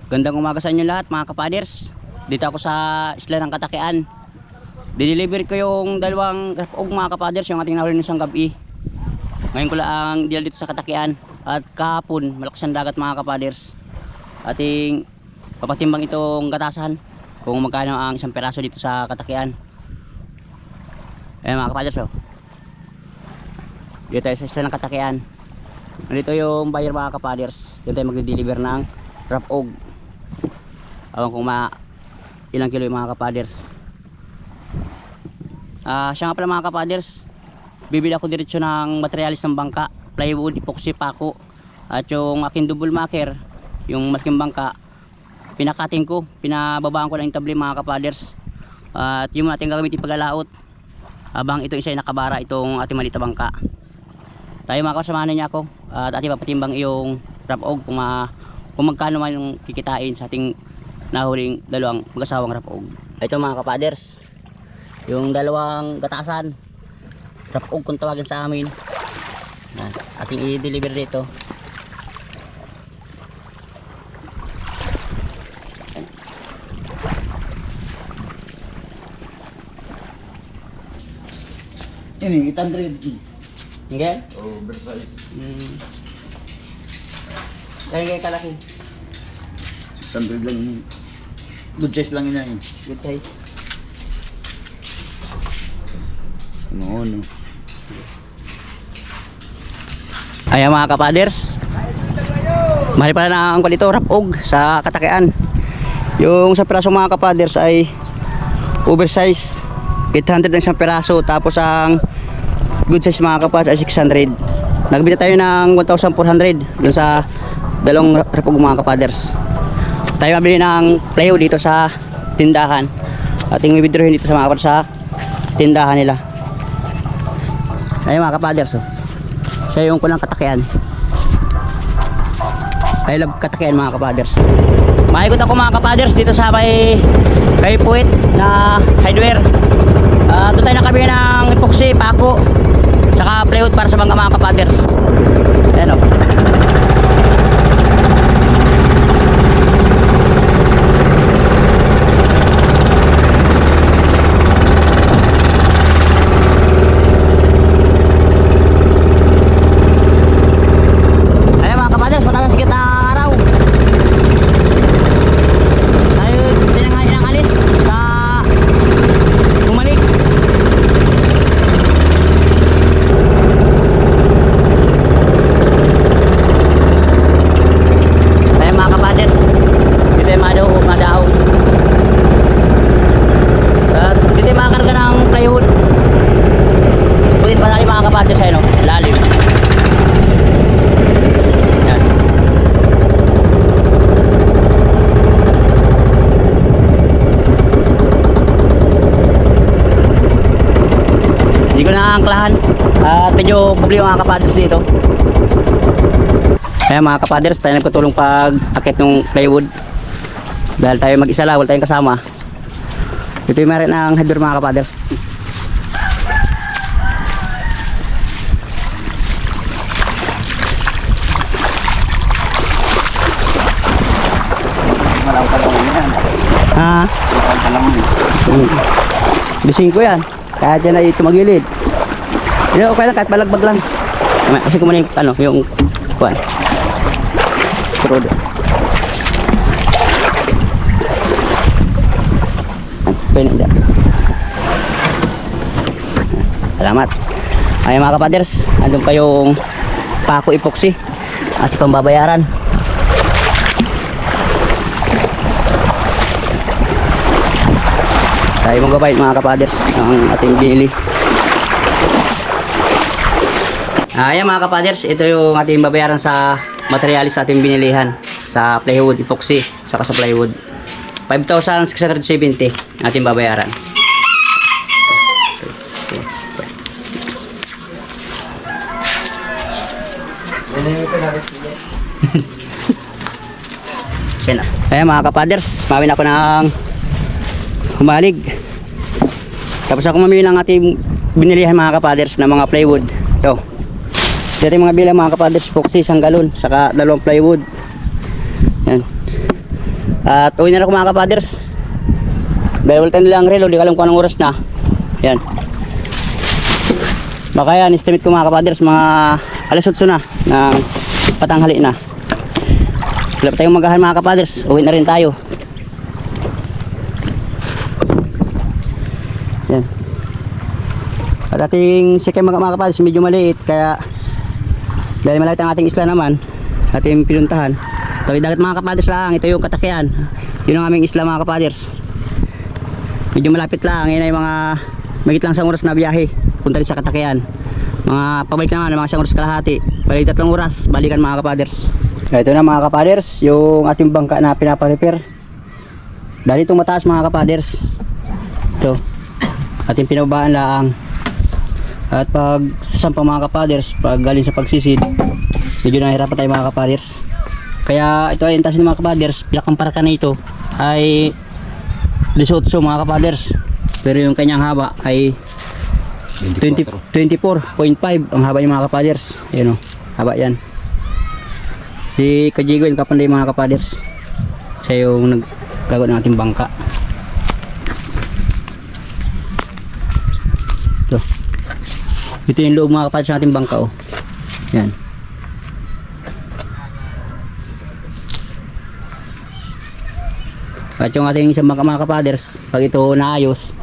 Gandang umaga sa inyo lahat mga kapaders. Dito ako sa isla ng Katakian. Diniliver ko yung dalawang rapog mga kapaders, yung ating nahuli ng isang gabi. Ngayon ko lang dila dito sa Katakian. At kahapon malakas ang dagat mga kapaders. Ating papatimbang itong gatasan kung magkano ang isang peraso dito sa Katakian. Ayan mga kapaders, oh. Dito tayo sa isla ng Katakian. Nandito yung buyer mga kapaders. Dito tayo mag-deliver ng rapog. Awan kung ilang kilo yung mga kapaders. Siya nga pala mga kapaders, bibili ako diretsyo ng materialis ng bangka, plywood, epoxy, pako. At yung aking double maker, yung malaking bangka, pinakating ko, pinababaan ko lang yung tabli mga kapaders. At yung ating gagamitin paglalaot habang ito isa ay nakabara itong ating maliit na bangka. Tayo mga kasamahan niya ako at ating papatimbang yung rapog kung magkano man yung kikitain sa ating nahuling dalawang mag-asawang rapog. Ito mga kapaders, yung dalawang gatasan, rapog kung tawagin sa amin. Ating i-deliver dito. Ini 800. Okay? Oversize. Kaya kalaki. 600 lang yun. Good size lang yun. Good size. No. Ayan mga kapaders, mahal pala na ang dito rapog sa Katakian. Yung sa piraso mga kapaders ay oversize, 800 ang isang piraso. Tapos ang good size mga kapaders ay 600. Nagbili tayo ng 1,400 dun sa dalawang rapog mga kapaders. Tayo mabili ng plywood dito sa tindahan. Ating i-withdrawin dito sa mga kapaders sa tindahan nila. Ayun mga kapaders, oh. Siya yung kulang Katakian. I love Katakian mga kapaders. Maikot ako mga kapaders dito sa kay Puwet na hardware. Doon tayo nakabili ng epoxy, pako, saka plywood para sa mga kapaders. Ayan, oh. Hindi ko na angklahan at medyo kubli yung mga kapaders dito. Kaya mga kapaders, tayo nagpatulong pag akit ng plywood dahil tayo mag-isa lang, wala tayong kasama. Ito yung meron ng hardware mga kapaders. Malaw ka lang yan. Ha? Malaw ka lang yan. Bising ko yan. Kaya dyan na ito magilid. Hindi, okay lang, kahit balagbag lang. Kasi kumuna yung kuwan. Screw doon. Pwede dyan. Salamat. Ay mga kapaders, andun pa yung pako epoxy at pambabayaran. Tayo magabay mga kapaders ang ating binili. Ayan mga kapaders, ito yung ating babayaran sa materialis sa ating binilihan sa plywood, epoxy, saka sa plywood. 5,670 ating babayaran. Ayan mga kapaders, mawin ako ng humalig. Tapos ako mamili ng ating binilihan mga kapaders na mga plywood. Ito. Dito yung mga bilang mga kapaders, epoxy, isang galon, saka dalawang plywood. Yan. At uwi na ako mga kapaders. Dahil wala tayong lang relo, di ko alam kung anong oras na. Yan. Baka yan, estimate ko mga kapaders, mga alas 8 na ng patanghali na. Wala pa tayong magahan mga kapaders, uwi na rin tayo. Yan. At ating sikay mga kapaders, medyo maliit, kaya dahil malapit ang ating isla naman, ating pinuntahan. Tawid dagat mga kapaders lang, ito yung Katakyan. Yun ang aming isla mga kapaders. Medyo malapit lang, yun ay mga magit lang sa oras na biyahe punta rin sa Katakyan. Mga pabalik naman, mga isang oras kalahati, balik 3 oras, balikan mga kapaders. Ito na mga kapaders, yung ating bangka na pinaparepair. Dahil itong mataas mga kapaders, ito ating pinababaan lang. At pag sasampa mga kapaders, pag galing sa pagsisid, medyo nahirapan tayo mga kapaders. Kaya ito ay intasin mga kapaders, pinakamparakan na ito ay 18 mga kapaders. Pero yung kanyang haba ay 24.5 ang haba niya mga kapaders. Ayan o, haba yan. Si Kajigo yung kapanday mga kapaders, siya yung naglago ng ating bangka. Ito yung loob mga kapaders ng ating bangka oh. Yan. At yung ating isang bangka mga kapaders, pag ito naayos,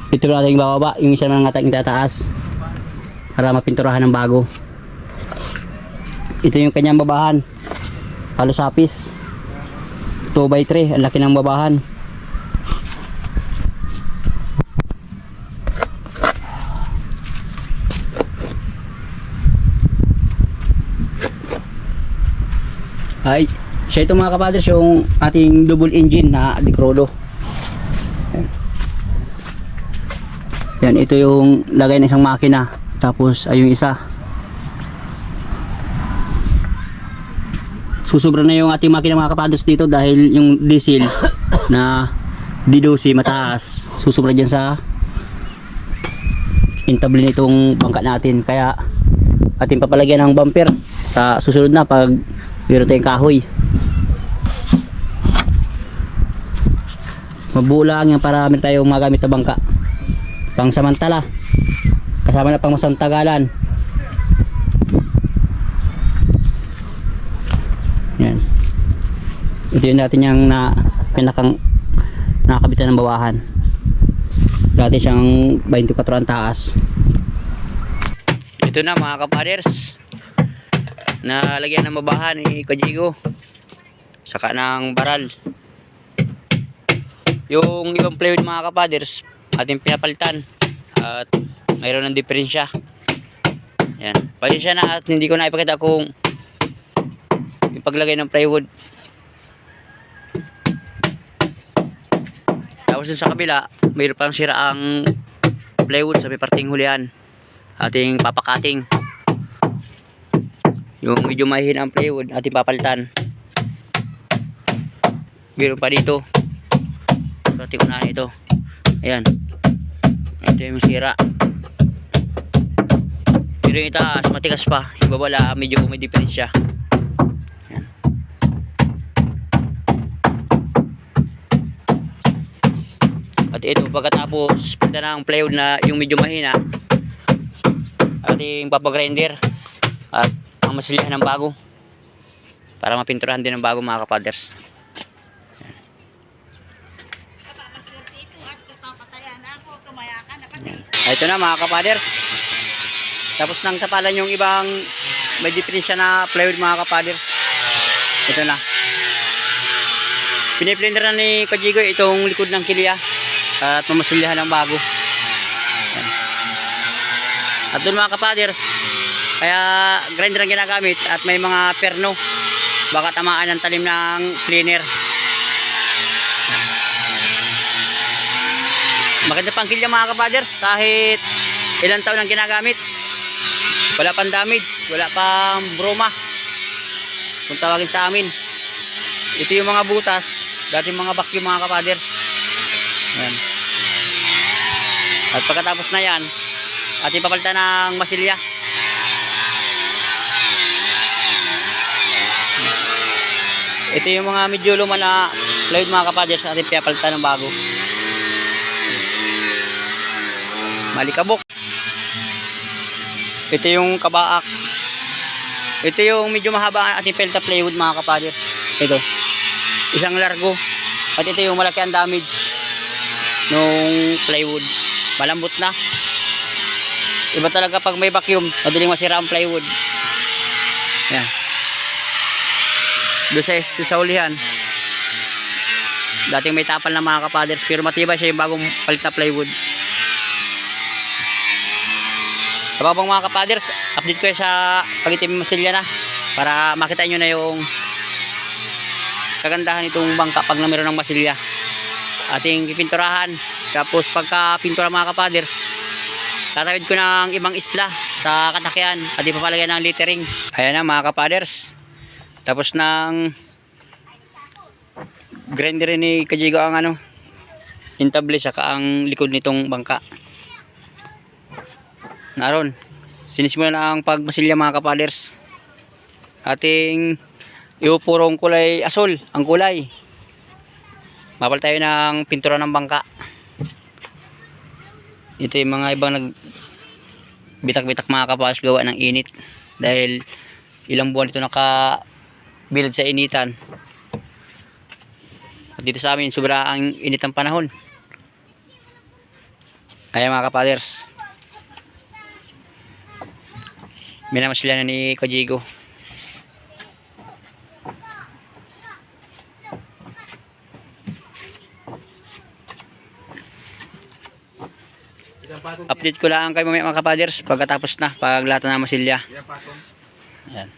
ito natin yung bababa, yung isa mga ating tataas para mapinturahan ng bago. Ito yung kanyang babahan, halos sapis 2x3, ang laki ng babahan. Ay, siya ito mga kapaders, yung ating double engine na Decrodo. Yan, ito yung lagay ng isang makina. Tapos ay yung isa. Susubra na yung ating makina mga kapaders dito dahil yung diesel na D12 mataas. Susubra dyan sa intabli nitong bangka natin. Kaya ating papalagyan ng bumper sa susunod na pag meron tayong kahoy. Mabuo lang yan para meron tayong magamit na bangka pang samantala, kasama na pang masantagalan. Yan, ito yun natin yung pinakang nakabitan ng bawahan. Dati siyang 24 ang taas. Ito na mga kapaders, nalagyan ng mabahan ni Kajigo saka ng baral. Yung ibang fluid mga kapaders ating pinapalitan at mayroon ng diferensya. Yan, pasensya na at hindi ko na ipakita kung yung paglagay ng plywood. Tapos dun sa kabila mayroon pang siraang plywood sa may parting hulihan, ating papakating. Yung medyo mahina ang plywood ating papalitan. Meron pa dito, ating unahan ito. Ayan, ito yung sira. Pero yung itaas matigas pa, yung babala medyo may diferensya. Ayan. At ito pagkatapos punta ng plywood na yung medyo mahina, ating papagrinder at ang masilihan ng bago para mapinturahan din ng bago mga kapaders. Ito na mga kapaders, tapos nang tapalan yung ibang may diferensya na plywood mga kapaders. Ito na, piniplender na ni Kajigo itong likod ng kilya at mamasilyahan ng bago. Ayan. At doon mga kapaders, kaya grinder ang ginagamit at may mga perno, baka tamaan ng talim ng cleaner. Maganda pang kilya mga kapaders, kahit ilang taon ang ginagamit, wala pang damage, wala pang broma kung tawagin sa amin. Ito yung mga butas, dati mga vacuum mga kapaders. Ayan. At pagkatapos na yan, ating papalitan ng masilya. Ito yung mga medyo luma na plywood mga kapaders, ating pinapalitan ng bago. Malikabok. Ito yung kabaak. Ito yung medyo mahaba ating pelta plywood mga kapaders. Ito. Isang largo. At ito yung malaki ang damage nung plywood. Malambot na. Iba talaga pag may vacuum, madaling masira ang plywood. Yan. Doon sa ulihan. Dating may tapal na mga kapaders, pero matibay siya yung bagong palit na plywood. Kababang mga kapaders, update ko sa pagitim masilya na para makita nyo na yung kagandahan itong bangka pag na meron ng masilya. Ating pipinturahan. Tapos pagka pintura mga kapaders, tatawid ko ng ibang isla sa katakyan at ipapalagyan ng littering. Ayan na mga kapaders. Tapos ng grinder ni Kajigo ang intable saka ang likod nitong bangka. Naroon. Sinisimula na ang pagmasilya mga kapaders. Ating iupurong kulay asol ang kulay. Mapal tayo ng pintura ng bangka. Ito yung mga ibang bitak-bitak mga kapaders gawa ng init. Dahil ilang buwan ito nakabilad sa initan. At dito sa amin sobra ang init ng panahon. Ayan mga kapaders. Minamasila na ni Kajigo. Update ko lang kayo mamaya mga kapaders pagkatapos na, pag lahat na masilya. Ayan.